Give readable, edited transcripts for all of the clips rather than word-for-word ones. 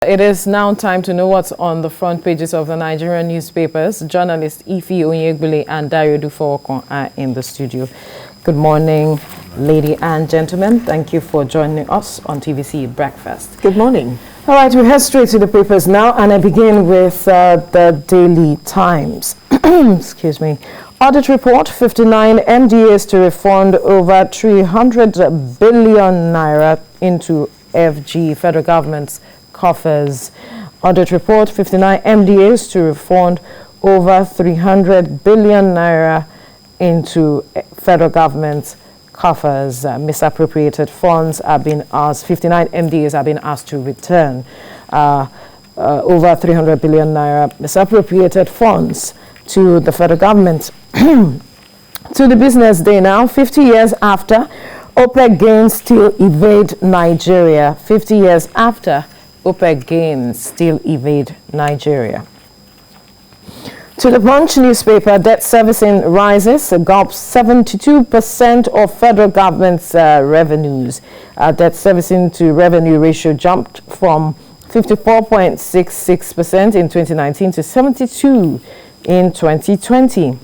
It is now time to know what's on the front pages of the Nigerian newspapers. Journalists Ifi Onyegbile and Dario Dufowokon are in the studio. Good morning, ladies and gentlemen. Thank you for joining us on TVC Breakfast. Good morning. All right, we head straight to the papers now, and I begin with the Daily Times. Excuse me. Audit report, 59 MDAs to refund over 300 billion naira into FG, federal government's coffers. Audit report, 59 MDAs to refund over 300 billion naira into federal government's coffers. Misappropriated funds are being asked, 59 MDAs are being asked to return over 300 billion naira misappropriated funds to the federal government. To the business day now, 50 years after, OPEC gains still evade Nigeria. 50 years after, OPEC gains still evade Nigeria. To the Punch newspaper, debt servicing rises, gulps 72% of federal government's revenues. Debt servicing to revenue ratio jumped from 54.66% in 2019 to 72% in 2020.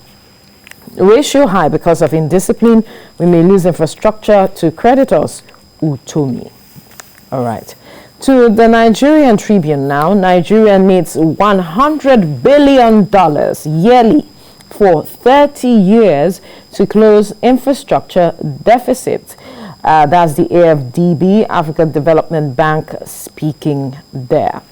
Ratio high because of indiscipline. We may lose infrastructure to creditors. Utomi. All right. To the Nigerian Tribune now, Nigeria needs $100 billion yearly for 30 years to close infrastructure deficit. That's the AFDB, African Development Bank, speaking there.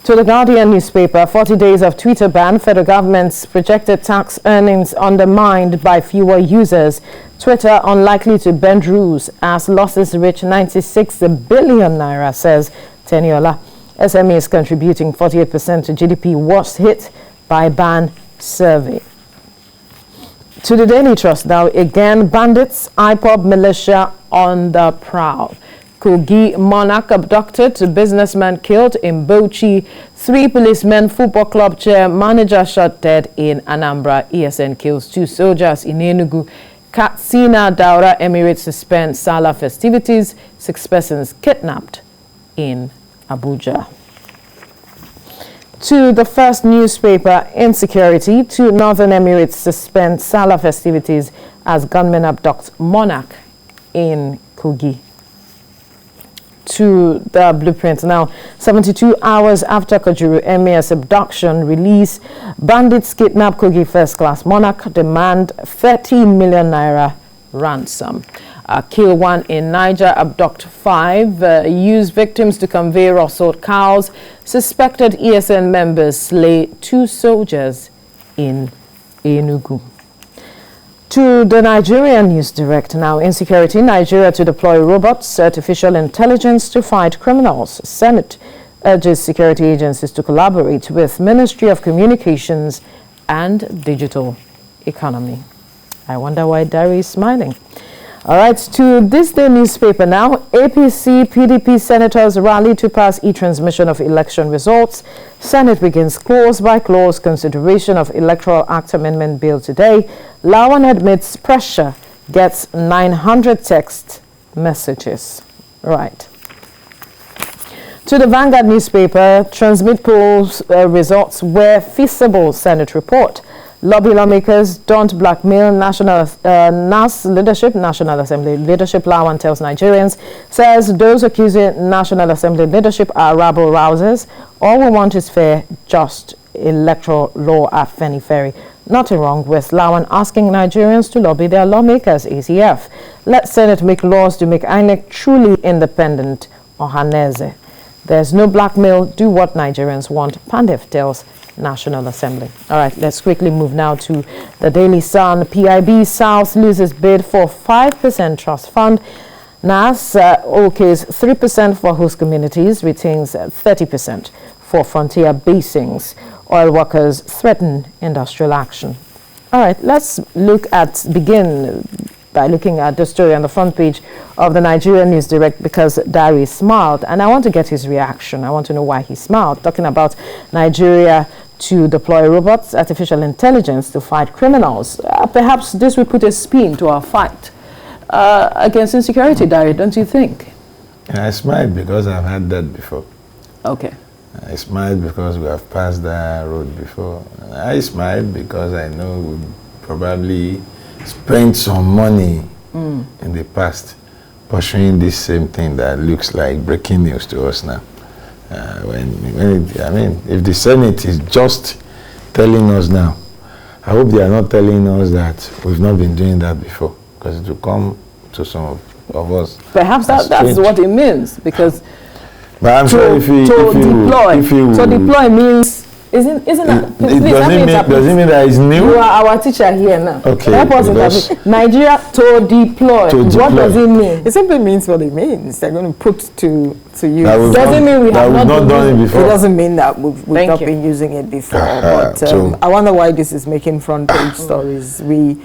To the Guardian newspaper, 40 days of Twitter ban, federal government's projected tax earnings undermined by fewer users. Twitter unlikely to bend rules as losses reach 96 billion naira, says Teniola. SMEs contributing 48% to GDP, worst hit by ban survey. To the Daily Trust now, again, bandits, IPOB militia on the prowl. Kogi monarch abducted, businessman killed in Bauchi, 3 policemen, football club chair, manager shot dead in Anambra, ESN kills 2 soldiers in Enugu, Katsina, Daura Emirates suspend Salah festivities, 6 persons kidnapped in Abuja. To the first newspaper, Insecurity, 2 Northern Emirates suspend Salah festivities as gunmen abduct monarch in Kogi. To the Blueprint now, 72 hours after Kajuru Emir's abduction release, bandits kidnap Kogi first-class monarch, demand 30 million naira ransom. Kill 1 in Niger, abduct 5, use victims to convey rustled cows. Suspected ESN members slay 2 soldiers in Enugu. To the Nigerian News Direct now, Insecurity, Nigeria to deploy robots, artificial intelligence to fight criminals. Senate urges security agencies to collaborate with Ministry of Communications and Digital Economy. I wonder why Dari is smiling. All right, to this day newspaper now, APC, PDP senators rally to pass e-transmission of election results. Senate begins clause-by-clause consideration of Electoral Act Amendment Bill today. Lawan admits pressure, gets 900 text messages. Right. To the Vanguard newspaper, transmit polls results where feasible, Senate report. Lobby lawmakers don't blackmail NAS leadership, National Assembly leadership. Lawan tells Nigerians, says those accusing National Assembly leadership are rabble-rousers. All we want is fair, just electoral law at Feni Ferry. Nothing wrong with Lawan asking Nigerians to lobby their lawmakers, ACF. Let Senate make laws to make INEC truly independent, Ohaneze. There's no blackmail, do what Nigerians want, Pandef tells National Assembly. All right, let's quickly move now to the Daily Sun. PIB South loses bid for 5% trust fund. NAS okays 3% for host communities, retains 30% for frontier basings. Oil workers threaten industrial action. All right, let's begin by looking at the story on the front page of the Nigerian News Direct, because Dari smiled, and I want to get his reaction. I want to know why he smiled, talking about Nigeria to deploy robots, artificial intelligence to fight criminals. Perhaps this will put a spin to our fight against insecurity, Dari, don't you think? I smiled because I've had that before. Okay. I smiled because we have passed that road before. I smiled because I know we probably spent some money in the past pursuing this same thing that looks like breaking news to us now. If the Senate is just telling us now, I hope they are not telling us that we've not been doing that before, because it will come to some of us. Perhaps that's what it means, because but I'm sure if you deploy means isn't that? Does it mean that it's new? You are our teacher here now. Okay. Help us Nigeria to deploy. What does it mean? It simply means what it means. They're going to put to use. Doesn't mean we have not done it before. It doesn't mean that we've not been using it before. But I wonder why this is making front page stories. We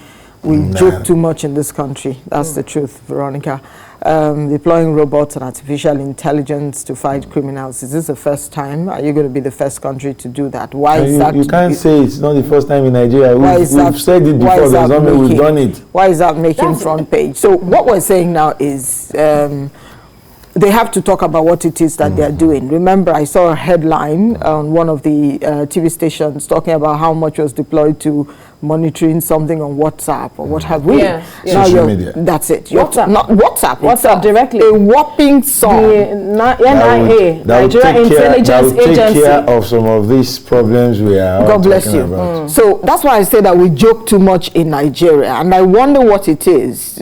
joke too much in this country. That's the truth, Veronica. Deploying robots and artificial intelligence to fight criminals. Is this the first time? Are you going to be the first country to do that? Why is that? You can't say it's not the first time in Nigeria. We've said it before. There's no way we've done it. Why is that making front page? So what we're saying now is they have to talk about what it is that they're doing. Remember, I saw a headline on one of the TV stations talking about how much was deployed to monitoring something on WhatsApp or what have we. Social media. That's it. WhatsApp. Not WhatsApp. WhatsApp directly. A whopping song. NIA, Nigeria Intelligence Agency. That will take care of some of these problems we are God bless you. about. So that's why I say that we joke too much in Nigeria. And I wonder what it is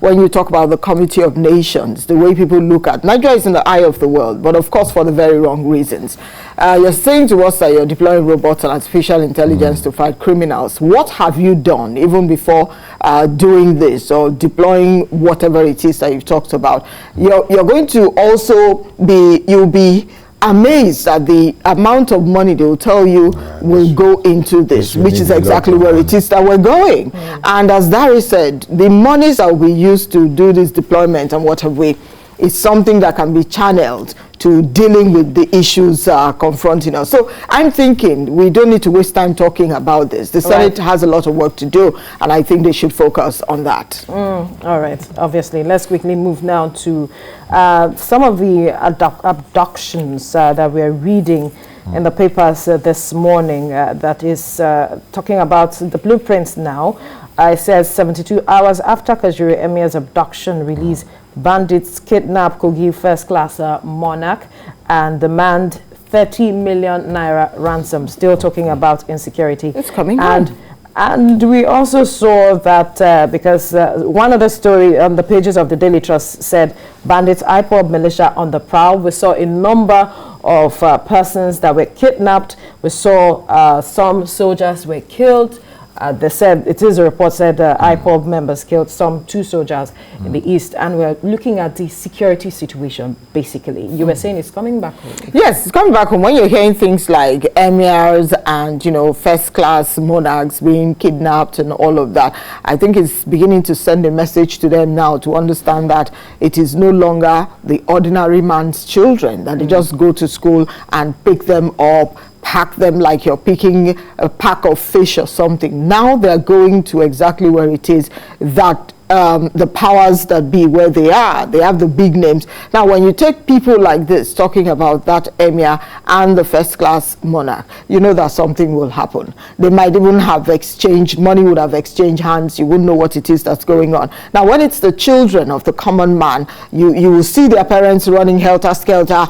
when you talk about the Committee of Nations, the way people look at Nigeria is in the eye of the world, but of course for the very wrong reasons. You're saying to us that you're deploying robots and artificial intelligence to fight criminals. What have you done even before doing this or deploying whatever it is that you've talked about? You're going to also you'll be amazed at the amount of money they will tell you will go into this, which is exactly where it is that we're going. And as Dari said, the monies that will be used to do this deployment and what have we, is something that can be channeled to dealing with the issues confronting us. So I'm thinking we don't need to waste time talking about this. The Senate has a lot of work to do, and I think they should focus on that. All right, obviously. Let's quickly move now to some of the abductions that we're reading in the papers this morning, that is talking about the blueprints now. It says 72 hours after Kajuru Emir's abduction, release bandits kidnap Kogi first-class monarch and demand 30 million naira ransom. Still talking about insecurity. It's coming and we also saw that because one other story on the pages of the Daily Trust said bandits IPOB militia on the prowl. We saw a number of persons that were kidnapped. We saw some soldiers were killed. They said, it is a report said IPOB members killed 2 soldiers in the east, and we're looking at the security situation, basically. You were saying it's coming back home. Yes, it's coming back home. When you're hearing things like emirs and, first-class monarchs being kidnapped and all of that, I think it's beginning to send a message to them now to understand that it is no longer the ordinary man's children, that they just go to school and pick them up, pack them like you're picking a pack of fish or something. Now they're going to exactly where it is that the powers that be, where they are, they have the big names. Now, when you take people like this talking about that emir and the first-class monarch, you know that something will happen. They might even have exchanged, money would have exchanged hands. You wouldn't know what it is that's going on. Now, when it's the children of the common man, you will see their parents running helter-skelter.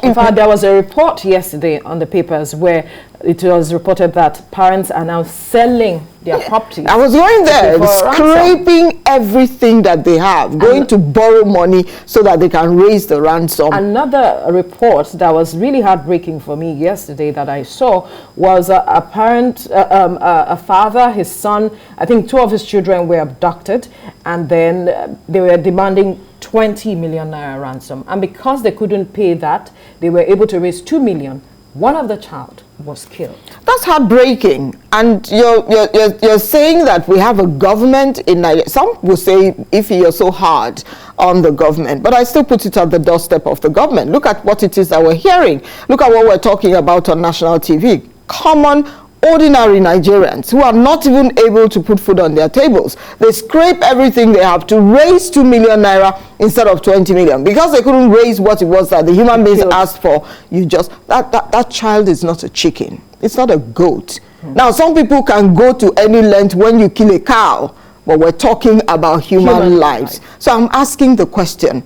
In fact, there was a report yesterday on the papers where it was reported that parents are now selling their properties. I was going there, scraping everything that they have, going to borrow money so that they can raise the ransom. Another report that was really heartbreaking for me yesterday that I saw was a parent, a father, his son, I think 2 of his children were abducted, and then they were demanding 20 million naira ransom. And because they couldn't pay that, they were able to raise 2 million. One of the child was killed. That's heartbreaking. And you're saying that we have a government in Nigeria. Some will say, if you're so hard on the government, but I still put it at the doorstep of the government. Look at what it is that we're hearing. Look at what we're talking about on national TV. Common, ordinary Nigerians who are not even able to put food on their tables. They scrape everything they have to raise 2 million naira instead of 20 million. Because they couldn't raise what it was that the human beings asked for, you just, that child is not a chicken. It's not a goat. Now, some people can go to any length when you kill a cow, but we're talking about human lives. So I'm asking the question,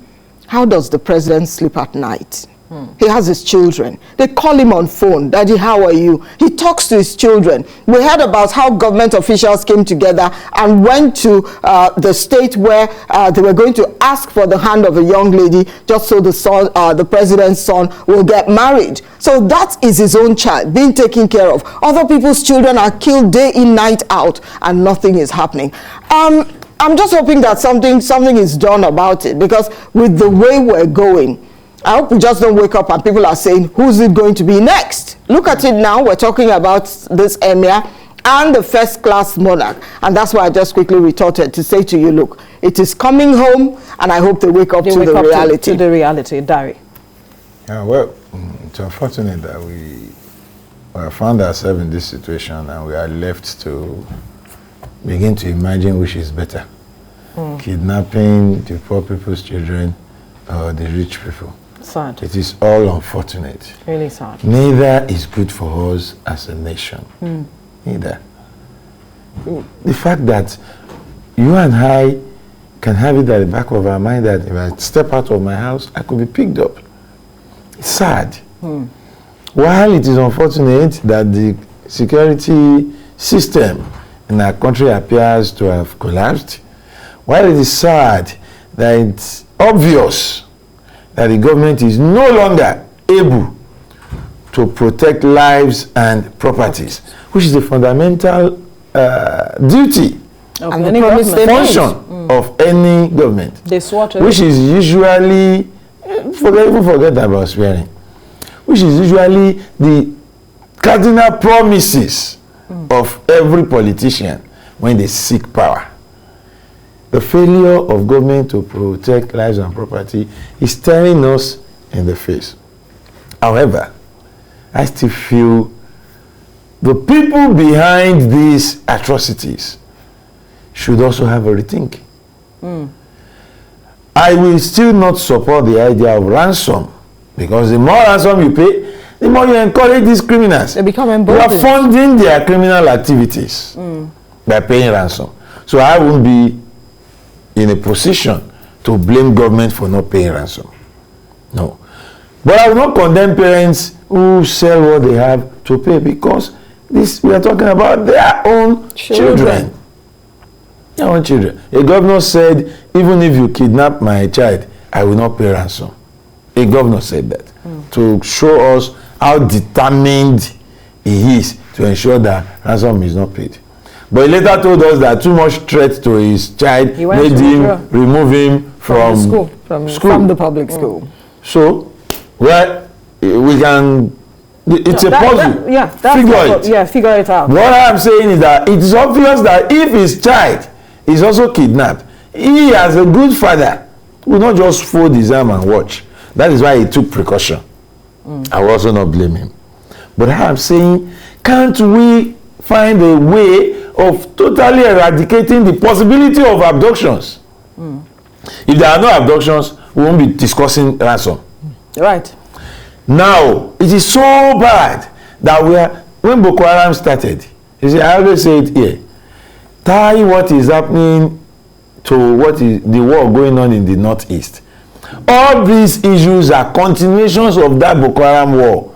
how does the president sleep at night? He has his children. They call him on phone, Daddy, how are you? He talks to his children. We heard about how government officials came together and went to the state where they were going to ask for the hand of a young lady just so the son, the president's son will get married. So that is his own child being taken care of. Other people's children are killed day in, night out, and nothing is happening. I'm just hoping that something is done about it, because with the way we're going, I hope we just don't wake up and people are saying, who's it going to be next? Look at it now. We're talking about this emir and the first-class monarch. And that's why I just quickly retorted to say to you, look, it is coming home, and I hope they wake up to the reality. To the reality, Dari. Well, it's unfortunate that we found ourselves in this situation and we are left to begin to imagine which is better. Kidnapping the poor people's children or the rich people. Sad. It is all unfortunate. Really sad. Neither is good for us as a nation. Neither. The fact that you and I can have it at the back of our mind that if I step out of my house, I could be picked up. It's sad. While it is unfortunate that the security system in our country appears to have collapsed, while it is sad that it's obvious that the government is no longer able to protect lives and properties, which is a fundamental duty and the function of any government, which is usually, forget about swearing, which is usually the cardinal promises of every politician when they seek power. The failure of government to protect lives and property is staring us in the face. However, I still feel the people behind these atrocities should also have a rethink. I will still not support the idea of ransom, because the more ransom you pay, the more you encourage these criminals. They become emboldened. You are funding their criminal activities by paying ransom. So I won't be in a position to blame government for not paying ransom. No. But I will not condemn parents who sell what they have to pay, because we are talking about their own children. Their own children. A governor said, even if you kidnap my child, I will not pay ransom. A governor said that to show us how determined he is to ensure that ransom is not paid. But he later told us that too much threat to his child made him remove him from the public school. So, well, we can, it's a puzzle. Figure it out. What I'm saying is that it is obvious that if his child is also kidnapped, he, as a good father, will not just fold his arm and watch. That is why he took precaution. I will also not blame him. But I'm saying, can't we find a way of totally eradicating the possibility of abductions? If there are no abductions, we won't be discussing ransom. Right. Now, it is so bad that when Boko Haram started, you see, I always say it here, tie what is happening to what is the war going on in the northeast. All these issues are continuations of that Boko Haram war.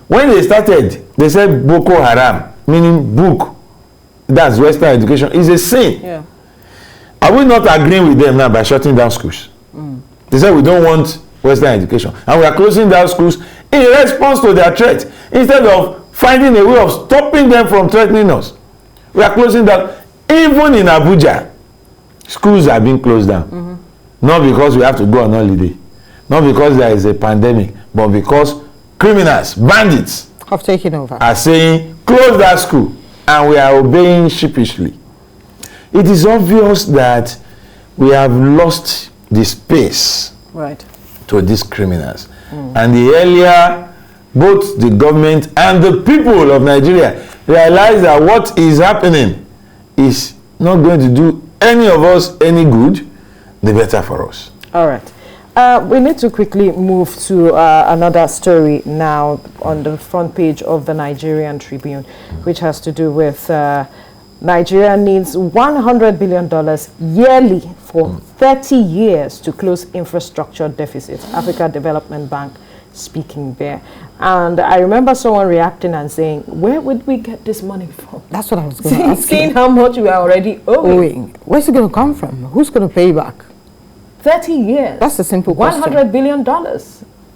When they started, they said Boko Haram, meaning book. That's Western education. Is a sin. Yeah. Are we not agreeing with them now by shutting down schools? They said we don't want Western education, and we are closing down schools in response to their threat. Instead of finding a way of stopping them from threatening us, we are closing down. Even in Abuja, schools are being closed down. Not because we have to go on holiday, not because there is a pandemic, but because criminals, bandits, have taken over, are saying close that school, and we are obeying sheepishly. It is obvious that we have lost the space to these criminals. And the earlier both the government and the people of Nigeria realize that what is happening is not going to do any of us any good, the better for us. All right. We need to quickly move to another story now on the front page of the Nigerian Tribune, which has to do with Nigeria needs $100 billion yearly for 30 years to close infrastructure deficit. Africa Development Bank speaking there. And I remember someone reacting and saying, where would we get this money from? That's what I was going to ask. Seeing how much we are already owing. Where's it going to come from? Who's going to pay back? 30 years. That's a simple question. $100 billion.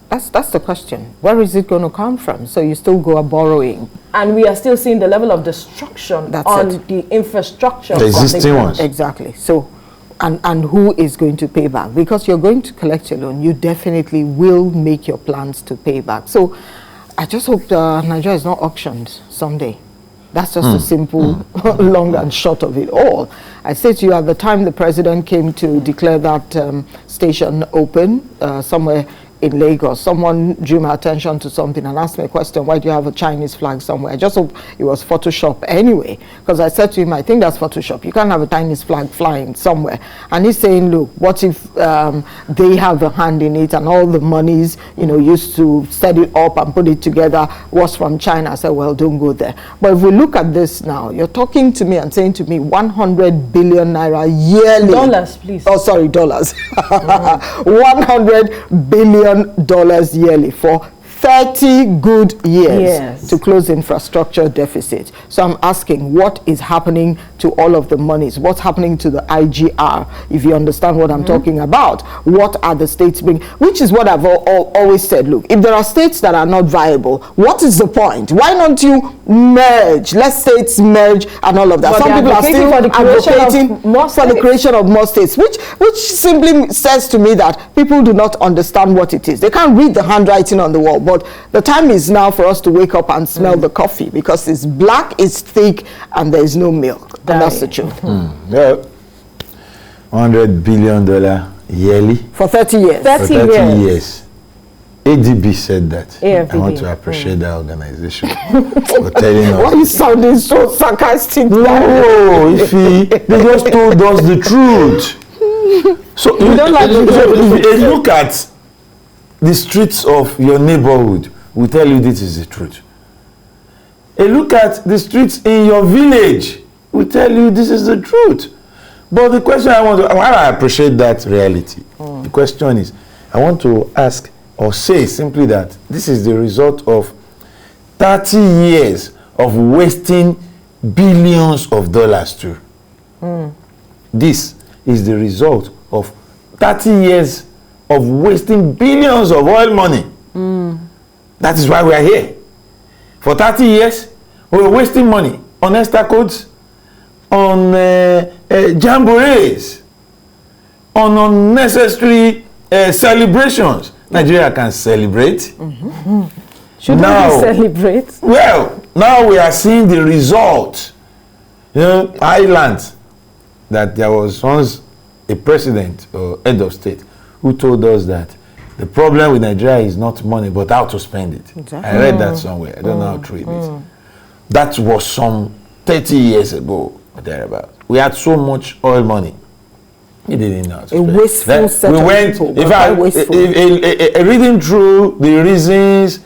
That's the question. Where is it going to come from? So you still go borrowing. And we are still seeing the level of destruction on the infrastructure. The existing ones. Exactly. So, and who is going to pay back? Because you're going to collect your loan, you definitely will make your plans to pay back. So I just hope Nigeria is not auctioned someday. That's just a simple, long and short of it all. I say to you, at the time the president came to declare that station open somewhere in Lagos, someone drew my attention to something and asked me a question, why do you have a Chinese flag somewhere? I just hope it was Photoshop anyway, because I said to him, I think that's Photoshop. You can't have a Chinese flag flying somewhere. And he's saying, look, what if they have a hand in it and all the monies, you know, used to set it up and put it together was from China? I said, well, don't go there. But if we look at this now, you're talking to me and saying to me 100 billion naira yearly. Dollars, please. Oh, sorry, dollars. 100 billion dollars yearly for 30 good years to close infrastructure deficit. So I'm asking, what is happening to all of the monies? What's happening to the IGR? If you understand what I'm talking about, what are the states being, which is what I've always said, look, if there are states that are not viable, what is the point? Why don't you merge? Let states merge and all of that. But some people are still advocating for the creation of more states, which simply says to me that people do not understand what it is. They can't read the handwriting on the wall. But the time is now for us to wake up and smell the coffee, because it's black, it's thick, and there is no milk. And that's the truth. Yeah. $100 billion yearly. For 30 years. 30 years. ADB said that. AFDB. I want to appreciate that organization for telling us. Why are you sounding so sarcastic? No, they just told us the truth. So you don't like if you look at the streets of your neighborhood, will tell you this is the truth. A look at the streets in your village will tell you this is the truth. But the question I appreciate that reality. The question is, I want to ask or say simply that this is the result of 30 years of wasting billions of dollars too. This is the result of 30 years of wasting billions of oil money. That is why we are here. For 30 years, we were wasting money on ESTA codes, on jamborees, on unnecessary celebrations. Nigeria can celebrate. Shouldn't we celebrate? Well, now we are seeing the result. You know, I learned that there was once a president or head of state who told us that the problem with Nigeria is not money, but how to spend it. Exactly. I read that somewhere. I don't know how true it is. That was some 30 years ago, or thereabout. We had so much oil money. We didn't know how to spend it. A wasteful set of people. In fact, reading through the reasons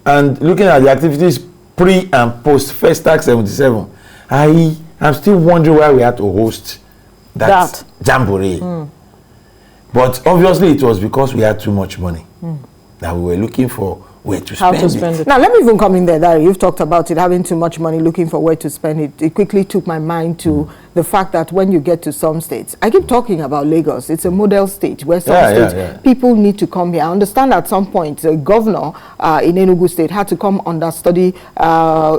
and looking at the activities pre and post First Tax 77, I am still wondering why we had to host that jamboree. But obviously it was because we had too much money that we were looking for where to spend it. Now let me even come in there, Larry. You've talked about it, having too much money, looking for where to spend it. It quickly took my mind to the fact that when you get to some states, I keep talking about Lagos, it's a model state where some states, people need to come here. I understand at some point the governor in Enugu state had to come understudy I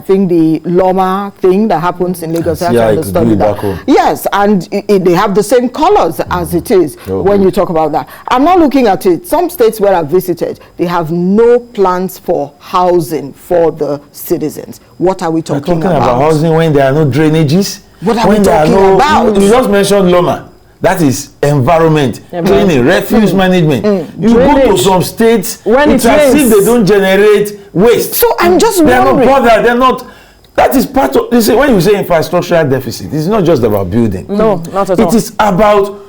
think the Loma thing that happens in Lagos. Yes, and they have the same colors as it is when you talk about that. I'm not looking at it. Some states where I've visited, they have no plans for housing for the citizens. What are we talking about? Housing when there are no drainages? What are we talking about? You just mentioned Loma. That is environment, cleaning, refuse management. You go to some states, it's as if they don't generate waste. So I'm just wondering. They're not bothered. That is part of, you see, when you say infrastructural deficit, it's not just about building. No, not at all. It is about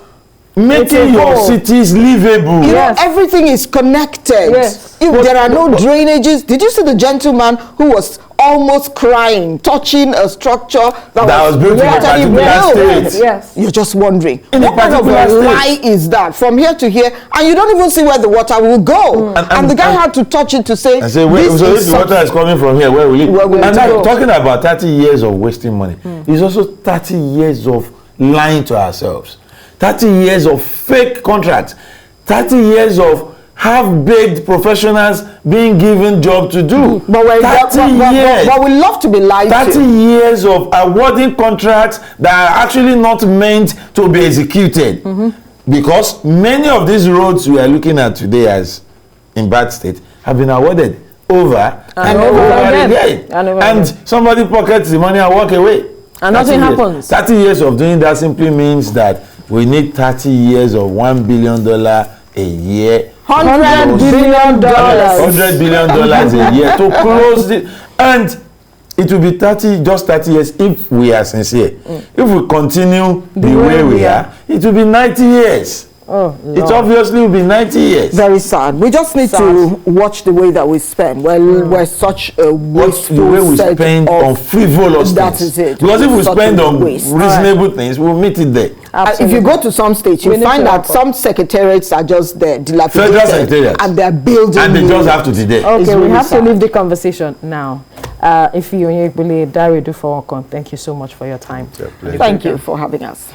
making your cities livable. You know, everything is connected. Yes. If there are no drainages, did you see the gentleman who was almost crying, touching a structure that was built in a particular state? Yes. You're just wondering, In a what kind of a particular lie state. is that? From here to here, and you don't even see where the water will go. And the guy had to touch it to say, I say, wait, this so is if the water is coming from here, where will it? Where will And it now, go? talking about 30 years of wasting money, it's also 30 years of lying to ourselves. 30 years of fake contracts. 30 years of half-baked professionals being given job to do. But we love to be lied 30 to. years of awarding contracts that are actually not meant to be executed. Because many of these roads we are looking at today as in bad state have been awarded over and over again. And somebody pockets the money and walk away. And nothing happens. 30 years of doing that simply means that we need 30 years of $1 billion a year. $100 billion. $100 billion a year to close it. And it will be just 30 years if we are sincere. If we continue the way we are, it will be 90 years. Oh, it obviously will be 90 years. Very sad. We just need to watch the way that we spend. Well, we're such a wasteful the way we set spend of, on frivolous that things. is it. Because if we Such spend a on waste. reasonable things, we'll meet it there. If you go to some states, you find that some secretariats are just there, dilapidated, Federal secretariats. and they're building. And they just have to be there. Okay, we really have to sad. leave the conversation now. If you really Dari do for Thank you so much for your time. Thank you for having us.